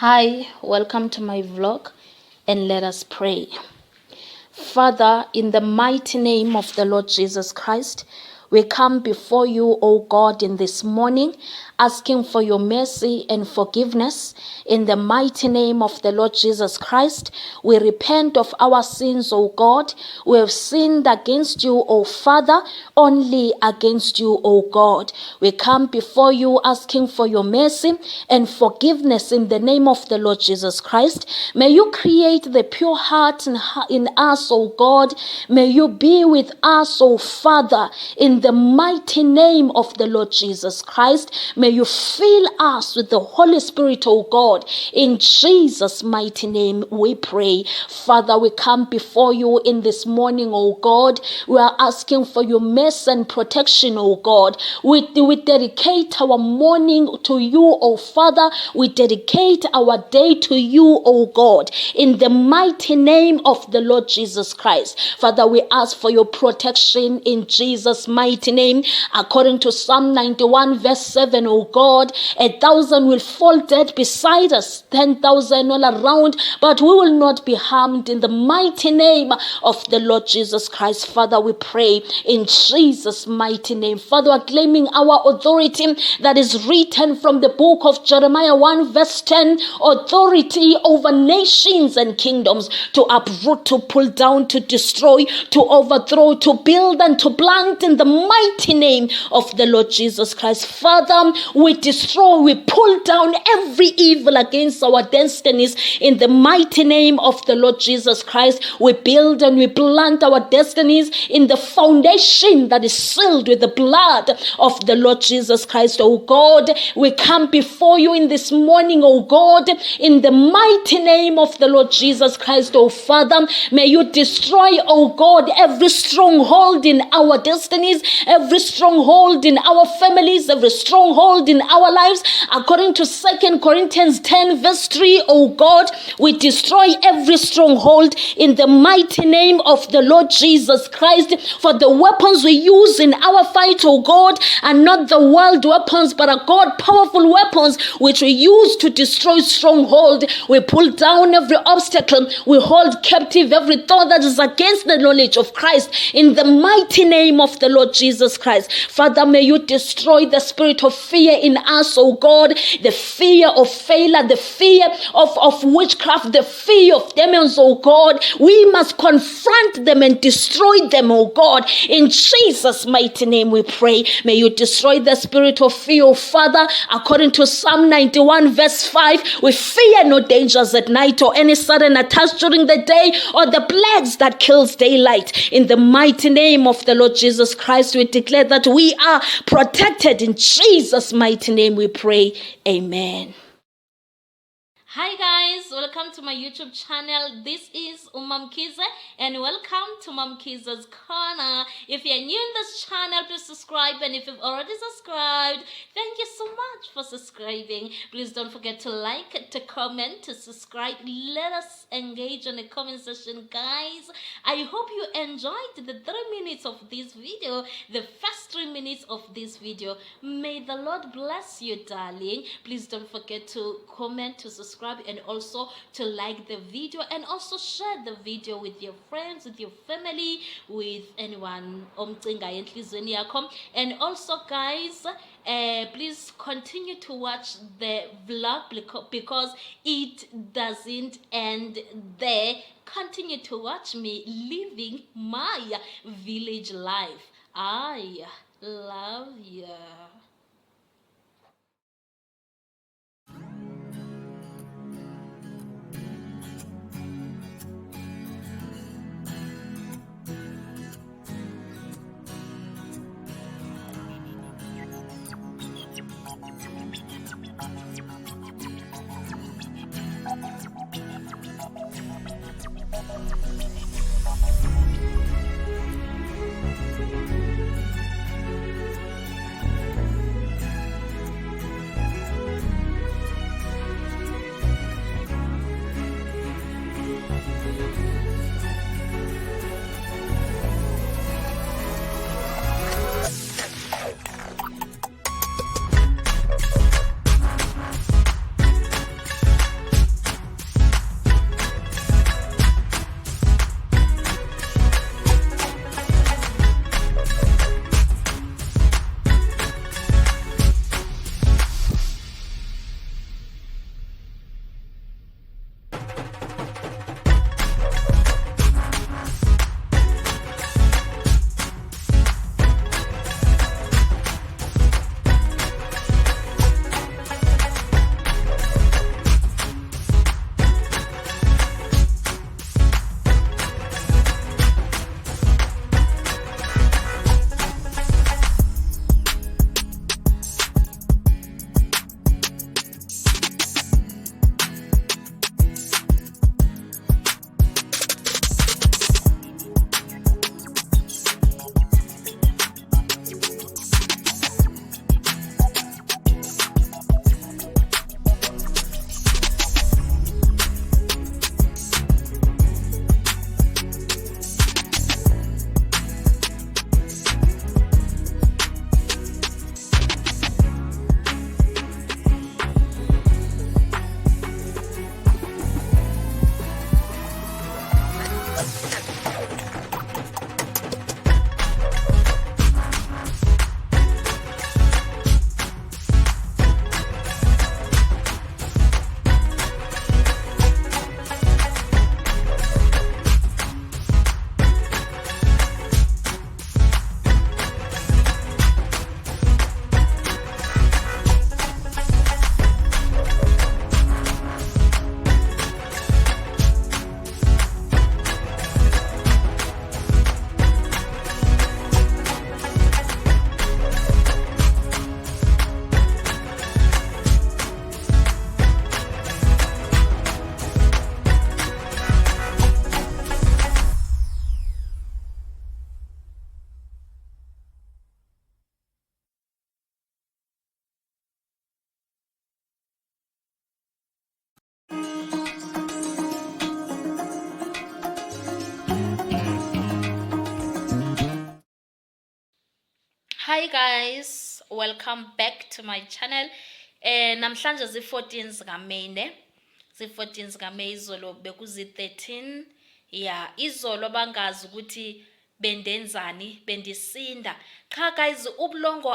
Hi, welcome to my vlog, and let us pray. Father, in the mighty name of the Lord Jesus Christ, we come before you, O God, in this morning, asking for your mercy and forgiveness. In the mighty name of the Lord Jesus Christ, we repent of our sins, O God. We have sinned against you, O Father, only against you, O God. We come before you asking for your mercy and forgiveness in the name of the Lord Jesus Christ. May you create the pure heart in us, O God. May you be with us, O Father, in the mighty name of the Lord Jesus Christ. May you fill us with the Holy Spirit, O God. In Jesus' mighty name we pray. Father, we come before you in this morning, O God. We are asking for your mercy and protection, O God. We dedicate our morning to you, O Father. We dedicate our day to you, O God. In the mighty name of the Lord Jesus Christ. Father, we ask for your protection in Jesus' mighty name. According to Psalm 91 verse 7, O God, 1,000 will fall dead beside us, 10,000 all around, but we will not be harmed in the mighty name of the Lord Jesus Christ. Father, we pray in Jesus' mighty name. Father, we are claiming our authority that is written from the book of Jeremiah 1 verse 10, authority over nations and kingdoms, to uproot, to pull down, to destroy, to overthrow, to build and to plant in the mighty name of the Lord Jesus Christ. Father, we destroy, we pull down every evil against our destinies in the mighty name of the Lord Jesus Christ. We build and we plant our destinies in the foundation that is sealed with the blood of the Lord Jesus Christ. Oh God, we come before you in this morning, oh God, in the mighty name of the Lord Jesus Christ. Oh Father, may you destroy, oh God, every stronghold in our destinies, every stronghold in our families, every stronghold in our lives. According to 2 Corinthians 10 verse 3, oh God, we destroy every stronghold in the mighty name of the Lord Jesus Christ. For the weapons we use in our fight, oh God, are not the world weapons, but are God powerful weapons which we use to destroy stronghold. We pull down every obstacle. We hold captive every thought that is against the knowledge of Christ in the mighty name of the Lord Jesus Christ. Father, may you destroy the spirit of fear in us, oh God, the fear of failure, the fear of witchcraft, the fear of demons, oh God. We must confront them and destroy them, oh God. In Jesus' mighty name we pray. May you destroy the spirit of fear, oh Father. According to Psalm 91 verse 5, we fear no dangers at night or any sudden attacks during the day or the plagues that kills daylight. In the mighty name of the Lord Jesus Christ, we declare that we are protected. In Jesus' mighty name we pray. Amen. Hi guys, welcome to my YouTube channel. This is Umamkiza and welcome to Mamkiza's Corner. If you're new in this channel, please subscribe, and if you've already subscribed, thank you so much for subscribing. Please don't forget to like, to comment, to subscribe. Let us engage in the comment section, guys. I hope you enjoyed the 3 minutes of this video, the first 3 minutes of this video. May the Lord bless you, darling. Please don't forget to comment, to subscribe, and also to like the video, and also share the video with your friends, with your family, with anyone. And also, guys, please continue to watch the vlog because it doesn't end there. Continue to watch me living my village life. I love you. Hi guys, welcome back to my channel. Namhlanje zi-14 zikaMeyi ne. Zi-14 zikaMeyi, izolo bekuzi-13. Yeah, izolo bangazi ukuthi bendenzani, bendisinda. Cha guys, ubulongo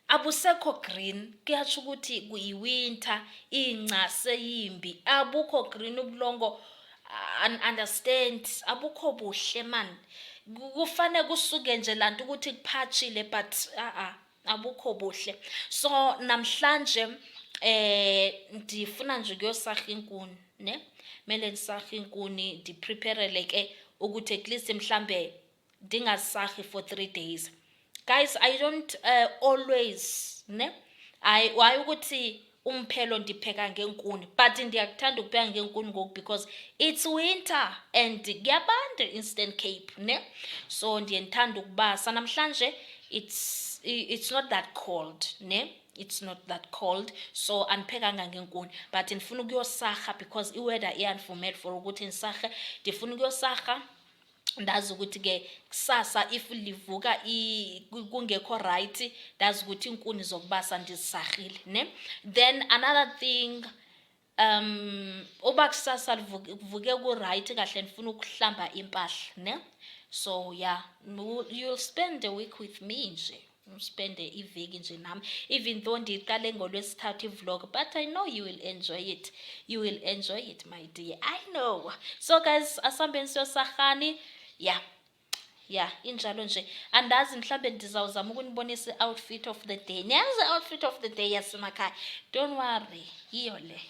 abusekho green. Kuyasho ukuthi kuyi-winter, ingca seyimbi. Abukho green ubulongo. Understand, abukho buhle man. Kufane kusuke nje lanto ukuthi kuphachile, but abukho buhle. So namhlanje ndifuna nje ukuyosarha inkuni ne. Mele ndisarhe inkuni, ndipreparele ke ukuthi at least mhlambe ndingasahi for 3 days. Guys, I don't always ne. Why ukuthi umphelo ndipheka ngenkuni, but ndiyakuthanda ukupheka ngenkuni ngoku because it's winter and kuyabanda Eastern Cape ne. So ndiye ndithanda ukubasa namhlanje. It's not that cold ne. It's not that cold, so andiphekanga ngenkuni, but ndifuna ukuyosarha because iweather iyandivumela for ukuthi ndisarhe. Ndifuna ukuyosarha ndazi ukuthi ke kusasa if livuka kungekho right, ndazi ukuthi inkuni zokubasa ndizisarhile ne. Then another thing, uba kusasa livuke ku right kahle, ndifuna ukuhlamba impahla ne. So yeah, you'll spend a week with me nje. Spend iveki nje nami, even though ndiqale ngoLwesithathu ivlog, but I know you will enjoy it. You will enjoy it, my dear, I know. So guys, asambeni siyosarhani. Yeah, injalo nje. Andazi mhlambe ndizawuzama ukunibonisa outfit of the day. Niyazi outfit of the day yasemakhaya. Don't worry, yiyo le.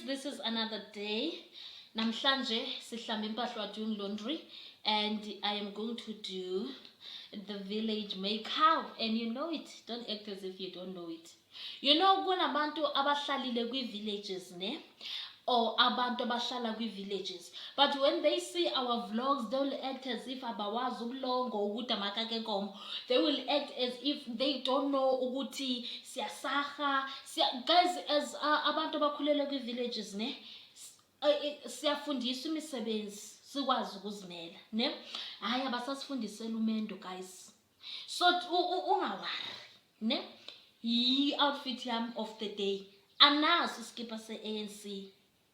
This is another day. Namhlanje sihlamba impahla, we are doing laundry, and I am going to do the village makeup, and you know it. Don't act as if you don't know it. You know kunabantu abahlalile kwi-villages ne, or abantu abahlala kwi-villages. But when they see our vlogs, they will act as if abawazi ukulonga ukuthi amakake enkomo. They will act as if they don't know ukuthi siyasaha. Guys, as abantu abakhulele kwi-villages, ne? Siyafundiswa imisebenzi sikwazi ukuzimela, ne? Hayi abasasifundisela umendo, guys. So ungawari, ne? Yi-outfit yam of the day. Anaso iskipa se-ANC.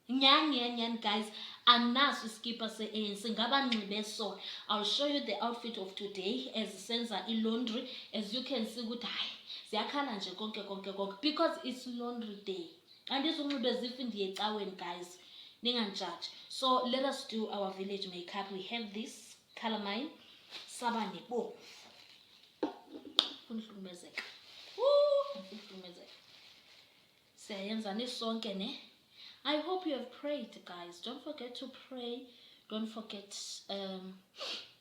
Nyan, guys. Anaso iskipa se-ANC. Ngaba nxibe so. I'll show you the outfit of today as senza i-laundry. As you can see ukuthi hayi ziyakhala nje konke because it's laundry day. Andizunxibe zifi ndiye ecaweni, guys. Ninganjudge. So let us do our village makeup. We have this calamine sabane bo. Kunhlumezeka. I hope you have prayed, guys. Don't forget to pray. Don't forget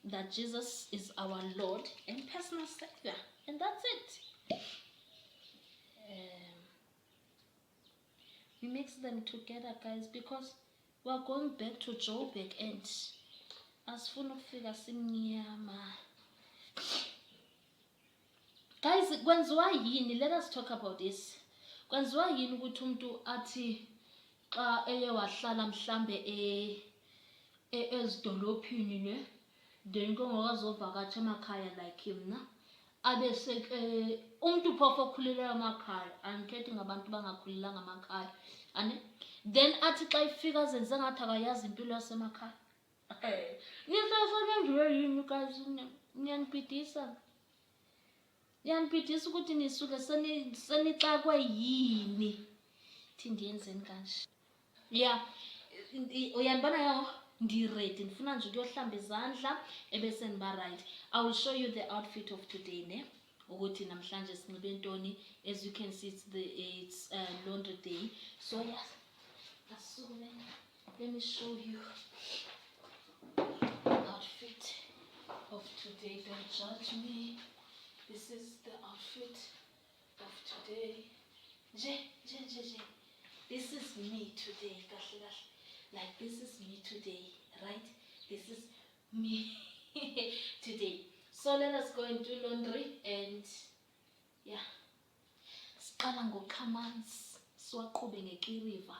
that Jesus is our Lord and personal Savior. And that's it. We mix them together, guys, because we're going back to Joburg and as full of figures guys, kwenziwa yini? Let us talk about this. Kwenziwa yini ukuthi umuntu athi xa eye wahlala mhlambe ezidolophini, ne? Then kongakazovakatsha emakhaya like him, na? Abese umuntu phofu okhulelayo emakhaya, andikhethi ngabantu bangakhulelanga emakhaya, ane? Then athi xa ifika zenze ngathi akayazi impilo yasemakhaya. Nisasebenziwe yini, guys? Niyanibhidisa ukuthi nisuke senixakwe yini thi ndiyenzeni kanje. Yeah, uyandibona yawo ndi-ready, ndifuna nje ukuyohlamba izandla ebese ndiba right. I will show you the outfit of today, ne? Ukuthi namhlanje sinxibe ntoni. As you can see, it's laundry day. So yeah, let me show you the outfit of today. Don't judge me. This is the outfit of today. This is me today. Like, this is me today, right? This is me today. So let us go and do laundry and yeah. Siqala ngokhamanzi siwaqhube ngekiriva.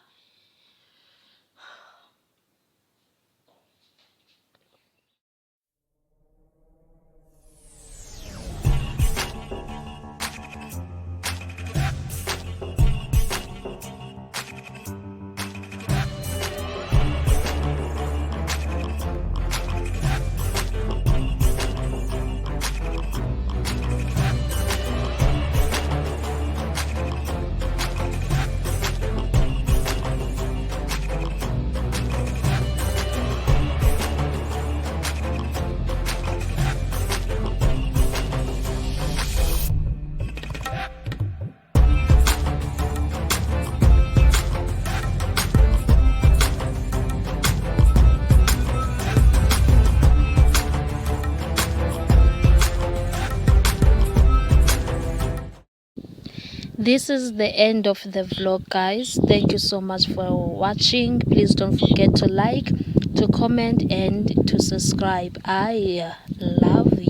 This is the end of the vlog, guys. Thank you so much for watching. Please don't forget to like, to comment, and to subscribe. I love you.